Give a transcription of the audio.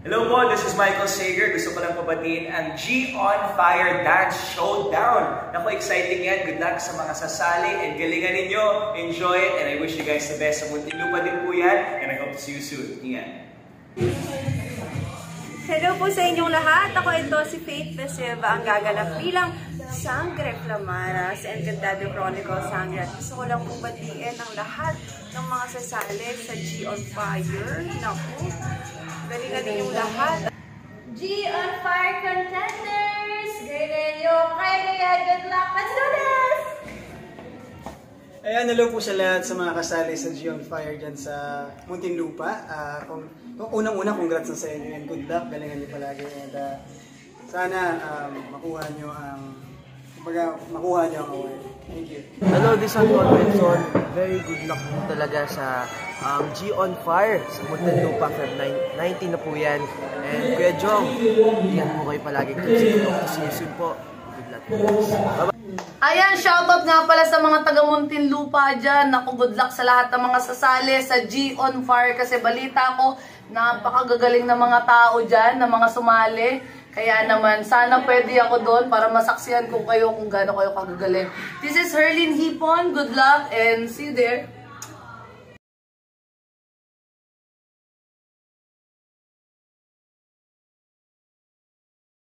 Hello po, this is Michael Sager. Gusto ko lang pabatiin ang G on Fire Dance Showdown. Naku, exciting yan. Good luck sa mga sasali and galingan ninyo. Enjoy it and I wish you guys the best. Sa Muntinlupa din po yan and I hope to see you soon. Ingat. Hello po sa inyong lahat. Ako ito si Faith Becerra, ang gaganap bilang Sangre Flamara sa Encantado Chronicles Sangre. At gusto ko lang pong batiin ang lahat ng mga sasali sa G on Fire. Naku, galingan ninyong lahat. G on Fire contenders! Galingan nyo! Kaya good luck! Let's do this! Ayan, hello po sa lahat sa mga kasali sa G on Fire dyan sa Muntinlupa. Unang-una, congrats na sa inyo and good luck. Galingan niyo palagi. And sana makuha niyo ang award. Thank you. Hello, this is Anton Benson. Very good luck po talaga sa G on Fire sa Muntinlupa. Feb 19 na po yan. And Kuya Jong, ingat po kayo palagi. See you soon po. Good luck po. Bye-bye. Ayan, shoutout nga pala sa mga taga Muntinlupa dyan. Naku, good luck sa lahat ng mga sasali sa G on Fire. Kasi balita ko, napakagagaling na mga tao dyan, na mga sumali. Kaya naman, sana pwede ako doon para masaksihan ko kayo kung gaano kayo kagagaling. This is Herlyn Hipon. Good luck and see you there.